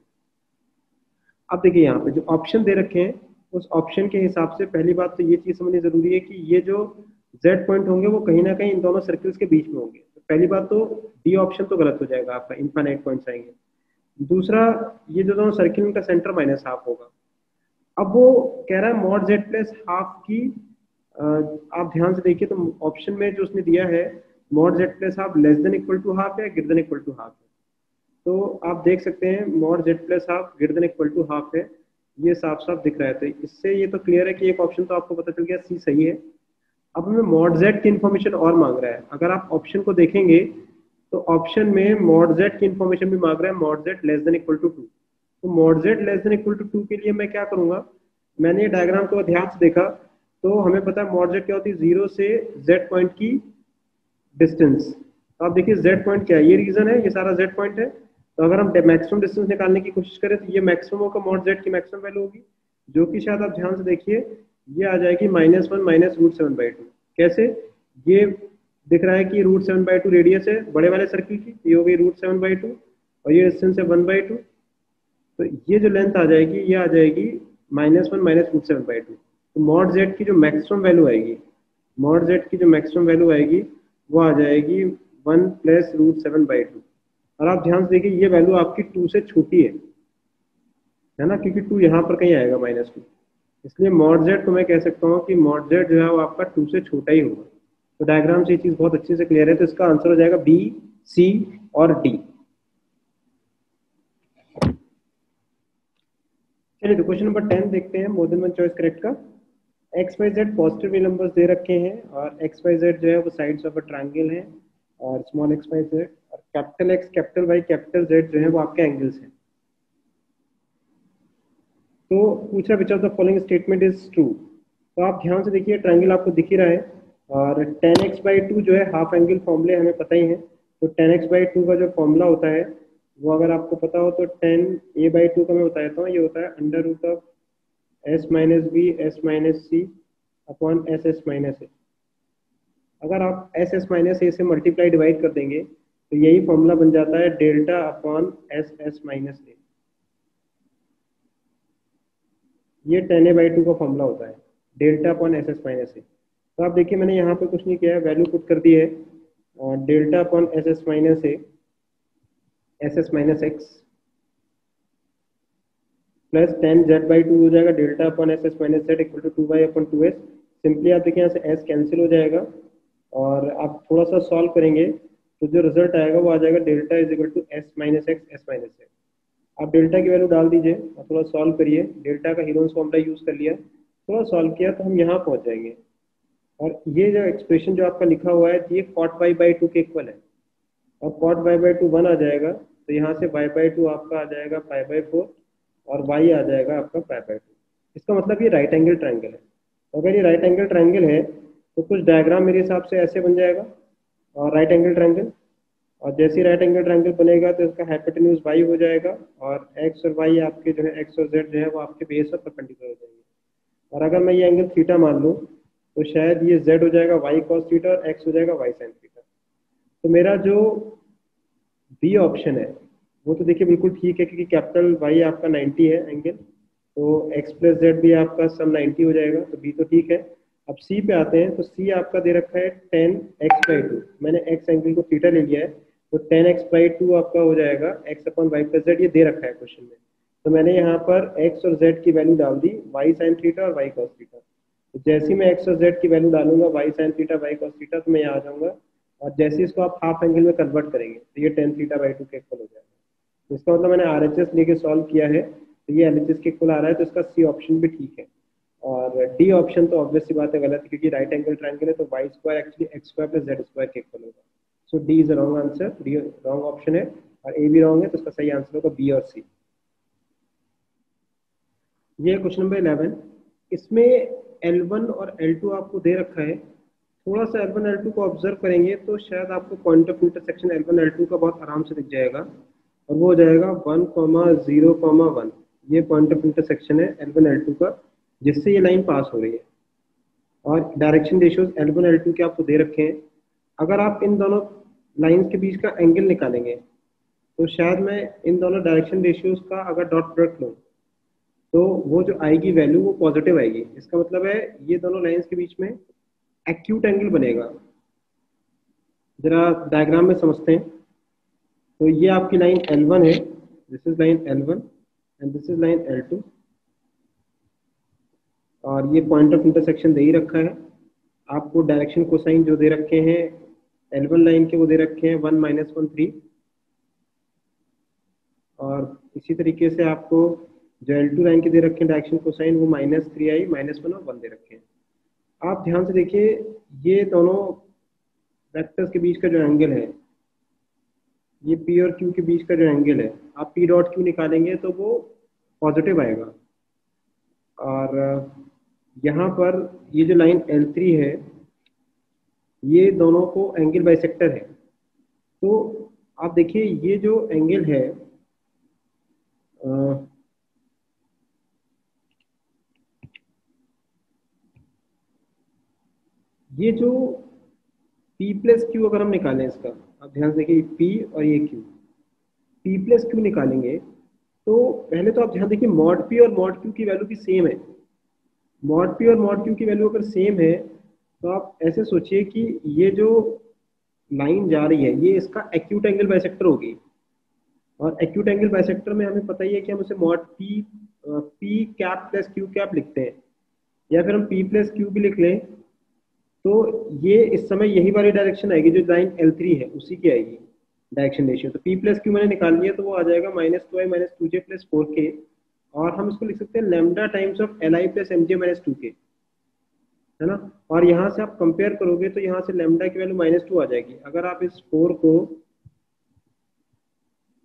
अब देखिए यहाँ पे जो ऑप्शन दे रखे हैं उस ऑप्शन के हिसाब से पहली बात तो ये चीज समझनी जरूरी है कि ये जो z पॉइंट होंगे वो कहीं ना कहीं इन दोनों सर्कल्स के बीच में होंगे। तो पहली बात तो डी ऑप्शन तो गलत हो जाएगा आपका, इनफाइनाइट पॉइंट्स आएंगे। दूसरा, ये जो दोनों सर्किल उनका सेंटर माइनस हाफ होगा। अब वो कह रहा है मॉड z प्लस हाफ की, आप ध्यान से देखिए तो ऑप्शन में जो उसने दिया है mod z plus half less than equal to half है, greater than equal to half है। तो आप देख सकते हैं mod z plus half greater than equal to half है, ये साफ साफ दिख रहा है। तो इससे ये तो क्लियर है कि एक ऑप्शन तो आपको पता चल गया, सी सही है। अब हमें मॉड z की इन्फॉर्मेशन और मांग रहा है। अगर आप ऑप्शन को देखेंगे तो ऑप्शन में मॉड z की इन्फॉर्मेशन भी मांग रहा है, mod z less than equal to 2। तो mod z less than equal to 2 के लिए मैं क्या करूंगा, मैंने ये डायग्राम को ध्यान से देखा तो हमें पता है मॉड z क्या होती है, 0 से z पॉइंट की डिस्टेंस। तो आप देखिए z पॉइंट क्या है, ये रीजन है, ये सारा z पॉइंट है। तो अगर हम मैक्सिमम डिस्टेंस निकालने की कोशिश करें तो ये मैक्सिमम होगा, मॉड z की मैक्सिमम वैल्यू होगी जो कि शायद आप ध्यान से देखिए ये आ जाएगी -1 माइनस √7/2। कैसे, ये दिख रहा है कि √7/2 रेडियस है बड़े वाले सर्किल की, ये हो गई √7/2 और ये डिस्टेंस है 1/2। तो ये जो लेंथ आ जाएगी ये आ जाएगी -1 माइनस √7/2। तो मॉड z की जो मैक्सिमम वैल्यू आएगी, मॉड z की जो मैक्सिमम वैल्यू आएगी वो आ जाएगी 1 प्लस √7/2। और आप ध्यान से देखिए ये वैल्यू आपकी 2 से छोटी है ना, क्योंकि 2 यहाँ पर कहीं आएगा -2, इसलिए मॉड z को मैं कह सकता हूँ कि मॉड z जो है वो आपका 2 से छोटा ही होगा। तो डायग्राम से ये चीज बहुत अच्छे से क्लियर है। तो इसका आंसर हो जाएगा बी, सी और डी। चलिए तो क्वेश्चन नंबर 10 देखते हैं, more than one choice correct का। X Y Z positive real numbers दे रखे हैं और एक्स वाई जेड जो है वो साइड्स ऑफ अ ट्रायंगल है और स्मॉल एक्स वाई जेड और capital X capital Y capital Z जो है वो आपके एंगल्स हैं। तो पूछ रहा which of the following statement is true. तो आप ध्यान से देखिए ट्रायंगल आपको दिख ही रहा है और tan x/2 जो है हाफ एंगल फॉर्मूले हमें पता ही है। तो tan x/2 का जो फॉर्मूला होता है वो अगर आपको पता हो तो tan a/2 का मैं बताता हूँ, ये होता है √s - b s - c upon ss - a। अगर आप ss - a से मल्टीप्लाई डिवाइड कर देंगे तो यही फॉर्मूला बन जाता है डेल्टा अपॉन ss - a। ये tan a/2 का फॉर्मूला होता है, डेल्टा अपॉन ss - a। तो आप देखिए मैंने यहाँ पे कुछ नहीं किया है, वैल्यू पुट कर दी है delta upon ss - x plus tan z/2 हो जाएगा delta upon ss - z equal to 2y/2s। Simply आप देखिए यहाँ से s कैंसिल हो जाएगा और आप थोड़ा सा सॉल्व करेंगे तो जो रिजल्ट आएगा वो आ जाएगा delta is equal to s - x s - z। आप डेल्टा की वैल्यू डाल दीजिए और थोड़ा सॉल्व करिए, डेल्टा का हीरोन्स फॉर्मूला यूज कर लिया, थोड़ा सॉल्व किया तो हम यहाँ पहुँच जाएंगे। और ये जो एक्सप्रेशन जो आपका लिखा हुआ है ये cot y/2 के इक्वल है और cot y/2 1 आ जाएगा तो यहाँ से y/2 आपका आ जाएगा π/4 और y आ जाएगा आपका π/2। इसका मतलब ये राइट एंगल ट्रायंगल है। तो अगर ये राइट एंगल ट्रायंगल है तो कुछ डायग्राम मेरे हिसाब से ऐसे बन जाएगा और राइट एंगल ट्रायंगल, और जैसे राइट एंगल ट्रायंगल बनेगा तो इसका हाइपोटेन्यूज y हो जाएगा और x और y आपके जो है x और z जो है वो आपके बेस पर परपेंडिकुलर हो जाएंगे। और अगर मैं ये एंगल थीटा मान लूँ तो शायद ये z हो जाएगा y cos थीटा और x हो जाएगा y sin थीटा। तो मेरा जो बी ऑप्शन है वो तो देखिए बिल्कुल ठीक है क्योंकि कैपिटल Y आपका 90 है एंगल, तो x प्लस जेड भी आपका सम 90 हो जाएगा, तो बी तो ठीक है। अब सी पे आते हैं तो सी आपका दे रखा है tan x/2, मैंने x एंगल को थीटा ले लिया है तो tan x/2 आपका हो जाएगा x upon Y plus Z, ये दे रखा है क्वेश्चन में। तो मैंने यहाँ पर x और z की वैल्यू डाल दी y sin थीटा और y cos थीटा। तो जैसे ही मैं x और z की वैल्यू डालूंगा y sin theta y cos theta तो मैं यहाँ आ जाऊंगा और जैसे इसको आप हाफ एंगल में कन्वर्ट करेंगे तो ये tan θ/2 के इक्वल हो जाएगा। तो इसका मतलब मैंने RHS लेके सॉल्व किया है तो ये LHS के इक्वल आ रहा है, तो इसका सी ऑप्शन भी ठीक है। और डी ऑप्शन तो ऑब्वियस सी बात है गलत है क्योंकि राइट एंगल ट्रायंगल है तो y² एक्चुअली x² + z² के इक्वल होगा। So D is wrong answer, D wrong option है और ए भी रॉन्ग है, तो इसका सही आंसर होगा बी और सी। ये क्वेश्चन नंबर 11। इसमें L1 और L2 आपको दे रखा है। थोड़ा सा L1 L2 को ऑब्जर्व करेंगे तो शायद आपको point of intersection L1 L2 का बहुत आराम से दिख जाएगा, और वो हो जाएगा 1,0,1। ये पॉइंट ऑफ इंटरसेक्शन है L1 L2 का, जिससे ये लाइन पास हो रही है। और डायरेक्शन रेशियोज L1 L2 के आपको दे रखे हैं। अगर आप इन दोनों लाइंस के बीच का एंगल निकालेंगे तो शायद मैं इन दोनों डायरेक्शन रेशियोज का अगर डॉट प्रोडक्ट लूँ तो वो जो आएगी वैल्यू वो पॉजिटिव आएगी। इसका मतलब है ये दोनों लाइंस के बीच में एक्यूट एंगल बनेगा। जरा डायग्राम में समझते हैं। तो ये आपकी लाइन L1 है, this is line L1 and this is line L2, और ये पॉइंट ऑफ इंटरसेक्शन दे ही रखा है। आपको डायरेक्शन कोसाइन जो दे रखे हैं L1 लाइन के वो दे रखे हैं 1 - 1 3, और इसी तरीके से आपको जो L2 लाइन के दे रखे हैं डायरेक्शन कोसाइन वो -3i -1 और 1 दे रखे हैं। आप ध्यान से देखिए, ये दोनों वेक्टर्स के बीच का जो एंगल है, ये P और Q के बीच का जो एंगल है, आप P डॉट Q निकालेंगे तो वो पॉजिटिव आएगा। और यहाँ पर ये जो लाइन L3 है, ये दोनों को एंगल बाइसेक्टर है। तो आप देखिए ये जो एंगल है, ये जो P प्लस Q अगर हम निकालें इसका, आप ध्यान से देखिए P और ये Q, P प्लस Q निकालेंगे तो पहले तो आप ध्यान देखिए मॉड P और मॉड Q की वैल्यू भी सेम है। मॉड P और मॉड Q की वैल्यू अगर सेम है तो आप ऐसे सोचिए कि ये जो लाइन जा रही है ये इसका एक्यूट एंगल बाइसेक्टर होगी। और एक्यूट एंगल बाइसेक्टर में हमें पता ही है कि हम उसे mod P cap plus Q cap लिखते हैं, या फिर हम P प्लस Q भी लिख लें। तो ये इस समय यही वाली डायरेक्शन आएगी जो लाइन L3 है उसी की आएगी डायरेक्शन रेशियो। तो P प्लस Q मैंने निकाल लिया तो वो आ जाएगा -2i - 2j + 4k, और हम इसको लिख सकते हैं lambda times of Li + mj - 2k, है ना। और यहाँ से आप कंपेयर करोगे तो यहाँ से लैम्डा की वैल्यू -2 आ जाएगी। अगर आप इस 4 को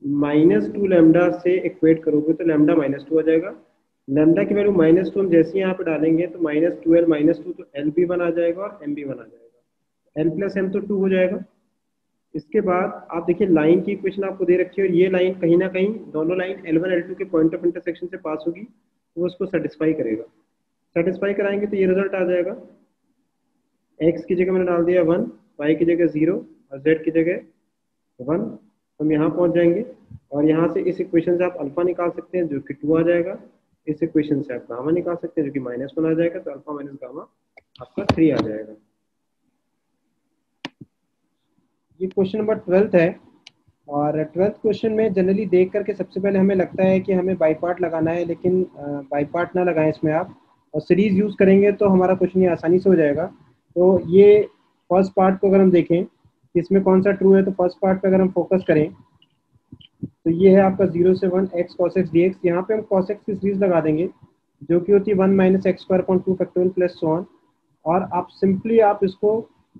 -2 लैम्डा से इक्वेट करोगे तो लैम्डा -2 आ जाएगा। लैम्डा की वैल्यू -2 हम जैसे यहाँ पे डालेंगे तो -2l -2, तो l भी 1 आ जाएगा और m भी 1 आ जाएगा। l + m तो 2 हो जाएगा। इसके बाद आप देखिए लाइन की इक्वेशन आपको दे रखी है, और ये लाइन कहीं ना कहीं दोनों लाइन L1 L2 के पॉइंट ऑफ इंटरसेक्शन से पास होगी, तो वो उसको सेटिस्फाई करेगा। सेटिस्फाई कराएंगे तो ये रिजल्ट आ जाएगा। x की जगह मैंने डाल दिया 1, y की जगह 0 और z की जगह 1। हम यहाँ पहुँच जाएंगे, और यहाँ से इस इक्वेशन से आप अल्फा निकाल सकते हैं जो कि 2 आ जाएगा। इस इक्वेशन से आप गामा निकाल सकते हैं जो कि -1 आ जाएगा, तो अल्फा माइनस गामा आपका 3 आ जाएगा। ये क्वेश्चन नंबर 12 है, और 12th क्वेश्चन में जनरली देख करके सबसे पहले हमें लगता है कि हमें बाई पार्ट लगाना है, लेकिन बाई पार्ट ना लगाएं इसमें आप, और सीरीज यूज़ करेंगे तो हमारा क्वेश्चन ये आसानी से हो जाएगा। तो ये फर्स्ट पार्ट को अगर हम देखें इसमें कौन सा ट्रू है, तो फर्स्ट पार्ट पे अगर हम फोकस करें तो ये है आपका 0 से 1 x cos x dx। यहाँ पे हम cos x की सीरीज लगा देंगे जो कि होती है 1 - x² 2 प्लस सो ऑन, और आप सिंपली आप इसको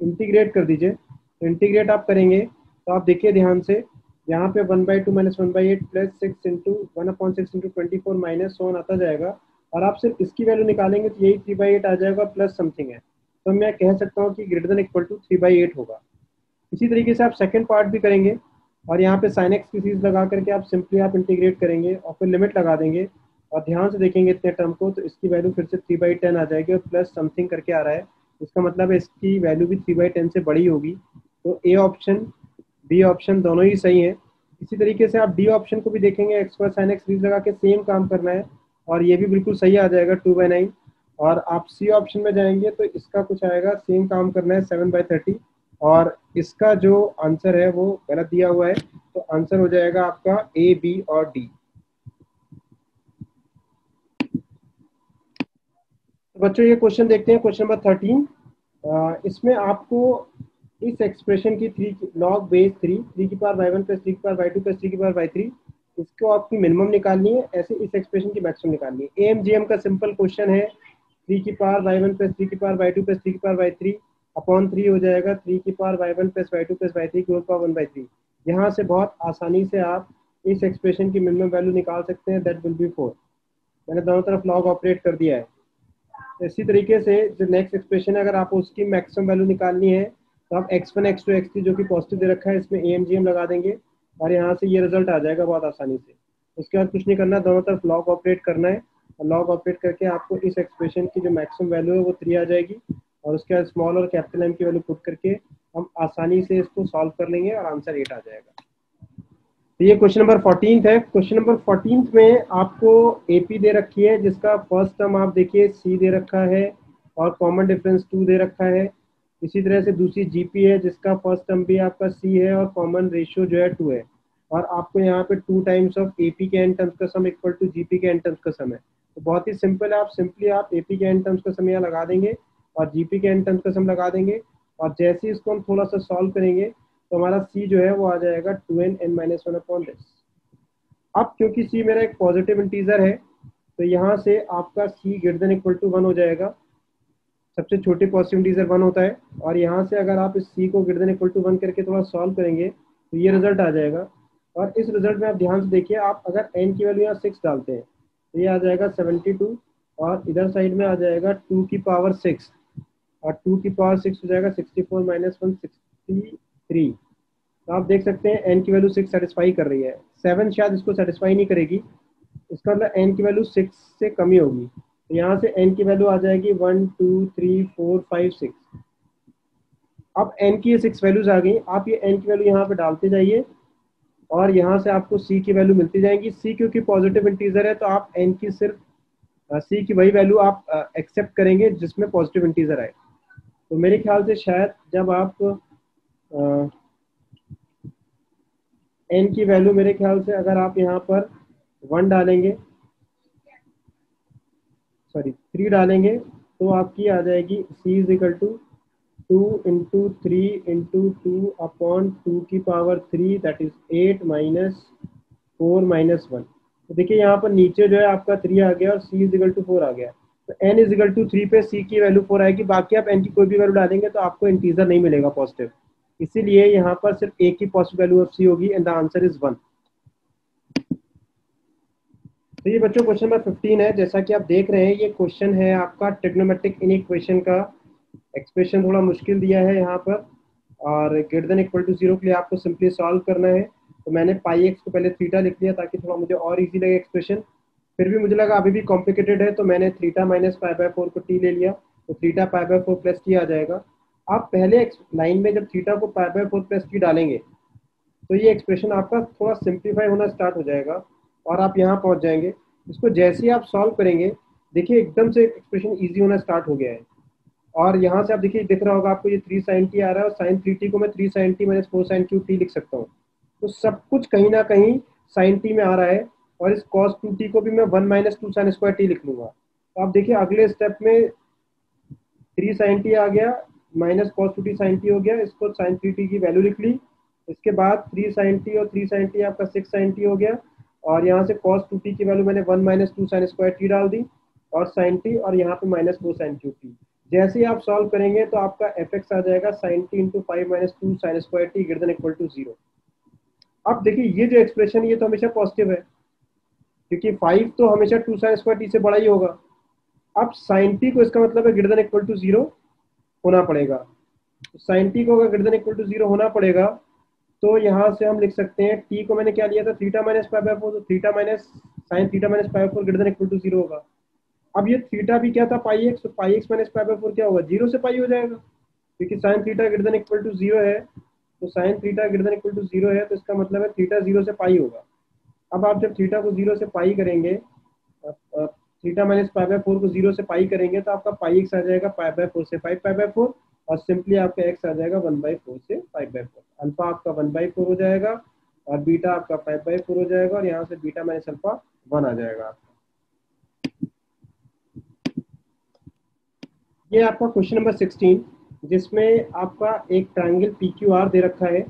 इंटीग्रेट कर दीजिए। तो इंटीग्रेट आप करेंगे तो आप देखिए ध्यान से, यहाँ पे 1/2 - 1/8 plus 6 into 1/6 into 24 minus so on आता जाएगा, और आप सिर्फ इसकी वैल्यू निकालेंगे तो यही 3/8 आ जाएगा प्लस समथिंग है। तो मैं कह सकता हूँ कि > 3/8 होगा। इसी तरीके से आप सेकंड पार्ट भी करेंगे, और यहाँ पे sin x की सीरीज लगा करके आप सिंपली आप इंटीग्रेट करेंगे और फिर लिमिट लगा देंगे, और ध्यान से देखेंगे इतने टर्म को, तो इसकी वैल्यू फिर से 3/10 आ जाएगी और प्लस समथिंग करके आ रहा है। इसका मतलब है इसकी वैल्यू भी 3/10 से बड़ी होगी। तो ए ऑप्शन बी ऑप्शन दोनों ही सही है। इसी तरीके से आप डी ऑप्शन को भी देखेंगे, x पर sin x सीरीज लगा के सेम काम करना है, और ये भी बिल्कुल सही आ जाएगा 2/9। और आप सी ऑप्शन में जाएंगे तो इसका कुछ आएगा, सेम काम करना है 7/30, और इसका जो आंसर है वो गलत दिया हुआ है। तो आंसर हो जाएगा आपका ए, बी और डी। तो बच्चों ये क्वेश्चन देखते हैं, क्वेश्चन नंबर 13। इसमें आपको इस एक्सप्रेशन की 3 log बेस 3 की पावर y1 प्लस 3 की पावर y2 प्लस 3 की पावर y3, इसको आपकी मिनिमम निकालनी है, ऐसे इस एक्सप्रेशन की मैक्सिमम निकालनी है। एएमजीएम का सिंपल क्वेश्चन है, 3 की पावर y1 प्लस 3 की पावर y2 प्लस 3 की पावर y3 अपॉन 3 हो जाएगा 3 की power y1 plus y2 plus y3 की होल पावर 1/3। यहाँ से बहुत आसानी से आप इस एक्सप्रेशन की मिनिमम वैल्यू निकाल सकते हैं, दैट विल बी 4। मैंने दोनों तरफ लॉग ऑपरेट कर दिया है। इसी तरीके से जो नेक्स्ट एक्सप्रेशन है, अगर आपको उसकी मैक्सिमम वैल्यू निकालनी है तो आप x1 x2 x3 जो कि पॉजिटिव दे रखा है इसमें AMGM लगा देंगे और यहाँ से ये रिजल्ट आ जाएगा बहुत आसानी से। उसके बाद कुछ नहीं करना, दोनों तरफ लॉग ऑपरेट करना है और लॉग ऑपरेट करके आपको इस एक्सप्रेशन की जो मैक्सिमम वैल्यू है वो 3 आ जाएगी और उसके बाद स्मॉल और कैपिटल M की वैल्यू पुट करके हम आसानी से इसको सॉल्व कर लेंगे और आंसर 8 आ जाएगा। तो ये क्वेश्चन नंबर 14 है। क्वेश्चन नंबर 14 में आपको AP दे रखी है जिसका फर्स्ट टर्म आप देखिए C दे रखा है और कॉमन डिफरेंस 2 दे रखा है। इसी तरह से दूसरी GP है जिसका फर्स्ट टर्म भी आपका C है और कॉमन रेशियो जो है 2 है और आपको यहाँ पे 2 टाइम्स ऑफ AP के n टर्म्स का सम इक्वल टू GP के n टर्म्स का सम है। तो बहुत ही सिंपल है, आप सिंपली आप AP के n टर्म्स का सम यहाँ लगा देंगे और GP के n टर्म्स का सम लगा देंगे और जैसे ही इसको हम थोड़ा सा सॉल्व करेंगे तो हमारा C जो है वो आ जाएगा 2n n - 1 अपॉन दिस। अब क्योंकि C मेरा एक पॉजिटिव इंटीजर है तो यहाँ से आपका C greater than equal to 1 हो जाएगा। सबसे छोटी पॉजिटिव इंटीजर 1 होता है और यहाँ से अगर आप इस C को ग्रेटर देन इक्वल टू 1 करके थोड़ा सॉल्व करेंगे तो ये रिजल्ट आ जाएगा। और इस रिजल्ट में आप ध्यान से देखिए, आप अगर n की वैल्यू यहाँ 6 डालते हैं तो ये आ जाएगा 72 और इधर साइड में आ जाएगा 2 की पावर 6 और 2 की पावर 6 हो जाएगा 64 - 1 63। तो आप देख सकते हैं n की वैल्यू 6 सेटिस्फाई कर रही है, 7 शायद इसको सेटिस्फाई नहीं करेगी, इसका मतलब n की वैल्यू 6 से कम ही होगी। तो यहाँ से n की वैल्यू आ जाएगी 1 2 3 4 5 6। अब n की ये 6 वैल्यूज आ गई, आप ये n की वैल्यू यहाँ पे डालते जाइए और यहाँ से आपको C की वैल्यू मिलती जाएगी। C क्योंकि पॉजिटिव इंटीजर है तो आप n की सिर्फ C की वही वैल्यू आप एक्सेप्ट करेंगे जिसमें पॉजिटिव इंटीजर आए। तो मेरे ख्याल से शायद जब आप n की वैल्यू मेरे ख्याल से अगर आप यहाँ पर 1 डालेंगे, सॉरी 3 डालेंगे तो आपकी आ जाएगी C is equal to 2 into 3 into 2 upon 2 की power 3 that is 8 minus 4 minus 1। तो देखिए यहाँ पर नीचे जो है आपका 3 आ गया और C इज इक्वल टू 4 आ गया। तो n इज इक्वल टू 3 पे C की वैल्यू 4 आएगी, बाकी आप n की कोई भी वैल्यू डालेंगे तो आपको इंटीजर नहीं मिलेगा पॉजिटिव, इसीलिए यहाँ पर सिर्फ एक ही पॉजिटिव वैल्यू ऑफ C होगी एंड द आंसर इज 1। तो ये बच्चों क्वेश्चन नंबर 15 है। जैसा कि आप देख रहे हैं ये क्वेश्चन है आपका ट्रिग्नोमेट्रिक इनइक्वेशन का। एक्सप्रेशन थोड़ा मुश्किल दिया है यहाँ पर और ग्रेटर देन इक्वल टू 0 के लिए आपको सिंपली सॉल्व करना है। तो मैंने पाई एक्स को पहले थीटा लिख लिया ताकि थोड़ा मुझे और इजी लगे एक्सप्रेशन। फिर भी मुझे लगा अभी भी कॉम्प्लिकेटेड है तो मैंने थीटा माइनस पाई/4 को टी ले लिया, तो थीटा पाई/4 प्लस टी आ जाएगा। आप पहले लाइन में जब थीटा को पाई/4 प्लस टी डालेंगे तो ये एक्सप्रेशन आपका थोड़ा सिंप्लीफाई होना स्टार्ट हो जाएगा और आप यहाँ पहुँच जाएंगे। इसको जैसे ही आप सॉल्व करेंगे देखिए एकदम से एक्सप्रेशन ईजी होना स्टार्ट हो गया है और यहाँ से आप देखिए दिख रहा होगा आपको ये 3 sin t आ रहा है और sin 3t को मैं 3 sin t - 4 sin q t लिख सकता हूँ। तो सब कुछ कहीं ना कहीं sin t में आ रहा है और इस cos 2t को भी मैं 1 - 2 sin square t लिख लूंगा। तो आप देखिए अगले स्टेप में 3 sin t आ गया minus cos 2t sin t हो गया, इसको sin 3t की वैल्यू लिख ली। इसके बाद 3 sin t और 3 sin t आपका 6 sin t हो गया और यहाँ से cos 2t की वैल्यू मैंने 1 - 2 sin square t डाल दी और sin t और यहाँ पे -4 sin q t। जैसे ही आप सॉल्व करेंगे तो आपका fx आ जाएगा sin t into 5 - 2 sin square t greater than equal to 0। अब देखिए ये जो एक्सप्रेशन ये तो हमेशा पॉजिटिव है क्योंकि 5 तो हमेशा 2 sin square t से बड़ा ही होगा। अब sin t को इसका मतलब है ग्रेटर देन इक्वल टू 0 होना पड़ेगा। तो sin t को अगर ग्रेटर देन इक्वल टू 0 होना पड़ेगा तो यहाँ से हम लिख सकते हैं t को मैंने क्या लिया था थीटा माइनस पाई/4, तो theta minus sine theta minus पाई/4 ग्रेटर देन इक्वल टू 0 होगा। अब ये थीटा भी क्या था पाई एक्स, तो पाई एक्स माइनस पाई/4 क्या होगा 0 से पाई हो जाएगा क्योंकि sine theta greater than equal to 0 है। तो sine theta greater than equal to 0 है तो इसका मतलब है थीटा 0 से पाई होगा। अब आप जब थीटा को 0 से पाई करेंगे, थीटा माइनस पाई/4 को 0 से पाई करेंगे तो आपका पाई एक्स आ जाएगा पाई/4 से 5 पाई/4 और सिंपली आपका एक्स आ जाएगा 1/4 से 5/4। अल्फा आपका 1/4 हो जाएगा और बीटा आपका 5/4 हो जाएगा और यहाँ से बीटा माइनस अल्फा 1 आ जाएगा। ये आपका क्वेश्चन नंबर 16 जिसमें आपका एक ट्रायंगल PQR दे रखा है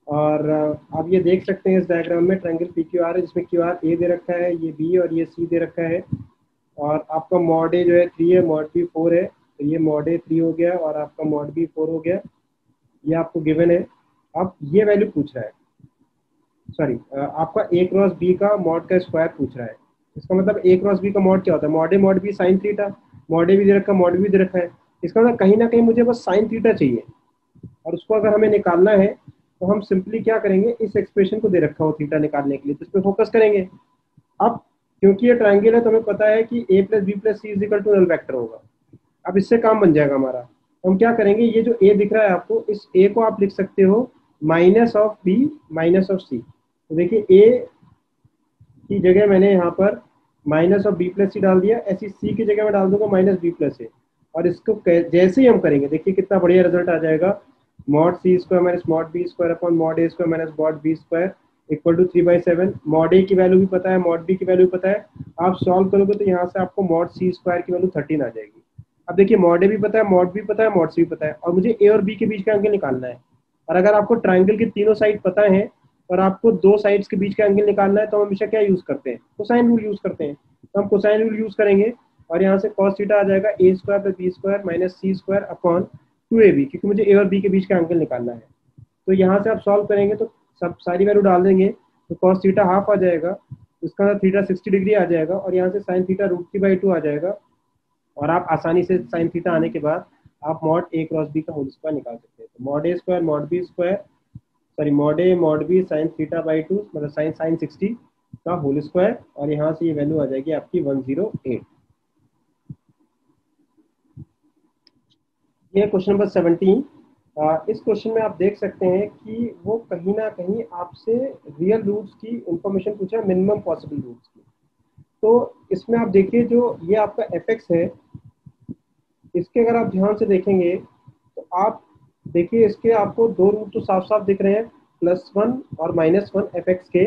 और आप ये देख सकते हैं इस डायग्राम में ट्रायंगल PQR है जिसमें QR A दे रखा है, ये B और ये C दे रखा है और आपका मॉड A जो है 3 है, मॉड B 4 है। तो ये मॉड A 3 हो गया और आपका मॉड B 4 हो गया, ये आपको गिवन है। अब ये वैल्यू पूछ रहा है सॉरी आपका ए क्रॉस बी का मॉड का स्क्वायर पूछ रहा है। इसका मतलब ए क्रॉस बी का मॉड क्या होता है, mod A mod B sine theta, mod A भी दे रखा है मॉड भी दे रखा है। इसका मतलब कहीं ना कहीं मुझे बस साइन थीटा चाहिए, और उसको अगर हमें निकालना है तो हम सिंपली क्या करेंगे, इस एक्सप्रेशन को दे रखा हो थीटा निकालने के लिए, तो इस पर फोकस करेंगे। अब क्योंकि ये ट्रायंगल है तो हमें पता है कि a plus B plus C is equal to null vector होगा। अब इससे काम बन जाएगा हमारा। तो हम क्या करेंगे, ये जो a दिख रहा है आपको, इस a को आप लिख सकते हो minus of b minus of C. तो देखिए a की जगह मैंने यहाँ पर minus of B plus C डाल दिया, ऐसी सी की जगह मैं डाल दूंगा माइनस बी प्लस ए। और इसको जैसे ही हम करेंगे देखिए कितना बढ़िया रिजल्ट आ जाएगा, mod C square minus mod B square upon mod A square minus mod B square equal to 3/7। Mod A की वैल्यू भी पता है, मॉड बी की वैल्यू पता है, आप सॉल्व करोगे तो यहाँ से आपको मॉड सी स्क्वायर की वैल्यू 13 आ जाएगी। अब देखिए मॉड ए भी पता है, मॉड भी पता है, मॉड सी भी पता है, और मुझे ए और बी के बीच का एंगल निकालना है। और अगर आपको ट्राइंगल की तीनों साइड पता है और आपको दो साइड्स के बीच का एंगल निकालना है, तो हम हमेशा क्या यूज करते हैं, कोसाइन रूल यूज करते हैं। तो हम कोसाइन रूल यूज करेंगे और यहाँ से cos थीटा आ जाएगा a square plus B square minus C square upon 2ab, क्योंकि मुझे a और b के बीच का एंगल निकालना है। तो यहाँ से आप सॉल्व करेंगे तो सब सारी वैल्यू डाल देंगे, तो cos थीटा हाफ आ जाएगा, इसका थीटा 60 डिग्री आ जाएगा, और यहाँ से साइन थीटा √3/2 आ जाएगा। और आप आसानी से साइन थीटा आने के बाद आप मॉड ए क्रॉस बी का होल स्क्वायर निकाल सकते हैं। तो mod A square mod B square sorry mod A mod B sine theta by 2 मतलब साइन 60 का होल स्क्वायर, और यहाँ से ये वैल्यू आ जाएगी आपकी 108। ये क्वेश्चन नंबर 17। इस क्वेश्चन में आप देख सकते हैं कि वो कहीं ना कहीं आपसे रियल रूट्स की इंफॉर्मेशन पूछा है, मिनिमम पॉसिबल रूट्स की। तो इसमें आप देखिए जो ये आपका एफ एक्स है, इसके अगर आप ध्यान से देखेंगे तो आप देखिए इसके आपको दो रूट तो साफ साफ दिख रहे हैं, +1 और -1 एफ एक्स के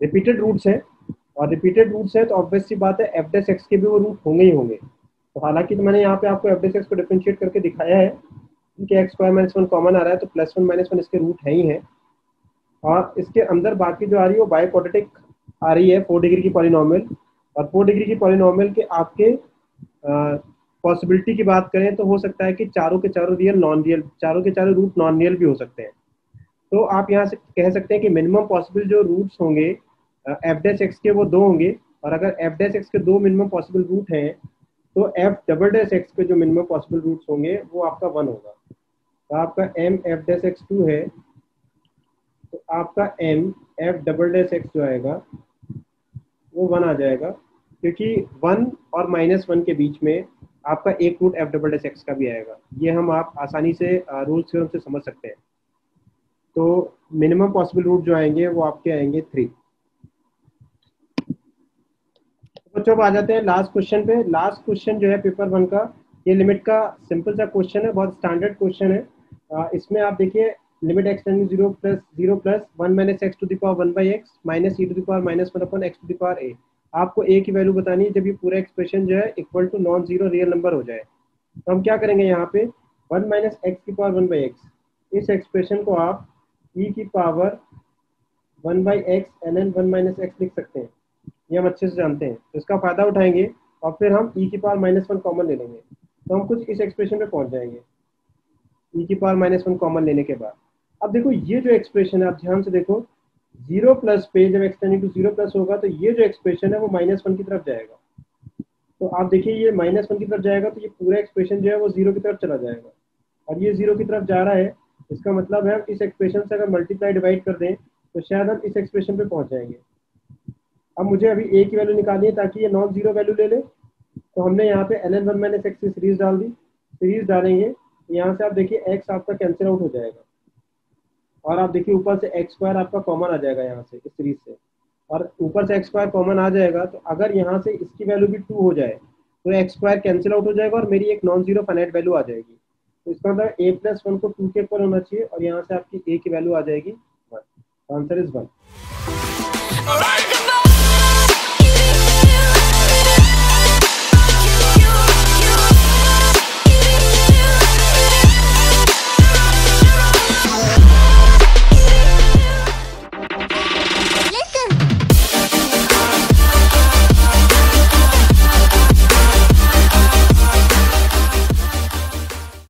रिपीटेड रूट्स हैं। और रिपीटेड रूट्स है तो ऑब्वियस सी बात है एफ डेस एक्स के भी वो रूट होंगे ही होंगे। तो हालांकि तो मैंने यहाँ पे आपको एफ डेस एक्स को डिफरेंशिएट करके दिखाया है कि एक्स स्क्वायर -1 कॉमन आ रहा है, तो +1 -1 इसके रूट है ही है। और इसके अंदर बाकी जो आ रही है वो बाई क्वाड्रेटिक आ रही है 4 डिग्री की पॉलिनॉमियल। और 4 डिग्री की पॉलिनॉमियल के आपके पॉसिबिलिटी की बात करें तो हो सकता है कि चारों के चारों रियल नॉन रियल, चारों के चारों रूट नॉन रियल भी हो सकते हैं। तो आप यहाँ से कह सकते हैं कि मिनिमम पॉसिबल जो रूट्स होंगे एफ डैश एक्स के वो दो होंगे। और अगर एफ डैश एक्स के दो मिनिमम पॉसिबल रूट हैं तो एफ डबल डैश एक्स के जो मिनिमम पॉसिबल रूट्स होंगे वो आपका 1 होगा। तो आपका एम एफ डैश एक्स 2 है, तो आपका M F double dash X जो आएगा वो 1 आ जाएगा, क्योंकि 1 और -1 के बीच में आपका एक root F double dash X का भी आएगा। ये हम आप आसानी से रूल थ्योरम से समझ सकते हैं। तो मिनिमम पॉसिबल रूट जो आएंगे वो आपके आएंगे 3। तो अब आ जाते हैं लास्ट क्वेश्चन पे। लास्ट क्वेश्चन जो है पेपर 1 का, ये लिमिट का सिंपल सा क्वेश्चन है, बहुत स्टैंडर्ड क्वेश्चन है। इसमें आप देखिए limit x tending 0 plus 1 minus X to the power 1/x minus e to the power -1 upon x to the power a। आपको a की वैल्यू बतानी है जब ये पूरा एक्सप्रेशन जो है equal to non zero real number हो जाए। तो हम क्या करेंगे, यहाँ पे 1 माइनस एक्स की पावर 1/x, इस एक्सप्रेशन को आप e की power 1/x ln 1 minus x लिख सकते हैं, ये हम अच्छे से जानते हैं। तो इसका फायदा उठाएंगे और फिर हम e की पावर -1 कॉमन ले लेंगे, तो हम कुछ इस एक्सप्रेशन पे पहुंच जाएंगे e की पावर -1 कॉमन लेने के बाद। अब देखो ये जो एक्सप्रेशन है आप ध्यान से देखो, 0 प्लस पे जब x टेंडिंग टू 0 प्लस होगा तो ये जो एक्सप्रेशन है वो -1 की तरफ जाएगा। तो आप देखिए ये -1 की तरफ जाएगा तो ये पूरा एक्सप्रेशन जो है वो 0 की तरफ चला जाएगा, और ये 0 की तरफ जा रहा है। इसका मतलब है इस एक्सप्रेशन से अगर मल्टीप्लाई डिवाइड कर दें तो शायद हम इस एक्सप्रेशन पे पहुंच जाएंगे। अब मुझे अभी a की वैल्यू निकालनी है ताकि ये नॉन जीरो वैल्यू ले ले, तो हमने यहाँ पे ln 1 माइनस एक्स की सीरीज डाल दी। सीरीज डालेंगे तो यहाँ से आप देखिए x आपका कैंसिल आउट हो जाएगा, और आप देखिए ऊपर से एक्स स्क्वायर आपका कॉमन आ जाएगा यहाँ से इस सीरीज से, और ऊपर से एक्स स्क्वायर कॉमन आ जाएगा। तो अगर यहाँ से इसकी वैल्यू भी 2 हो जाए तो एक्स स्क्वायर कैंसिल आउट हो जाएगा और मेरी एक नॉन जीरो फाइनाइट वैल्यू आ जाएगी। तो इसका मतलब a+1 को 2 के ऊपर होना चाहिए, और यहाँ से आपकी a की वैल्यू आ जाएगी 1। Answer is 1।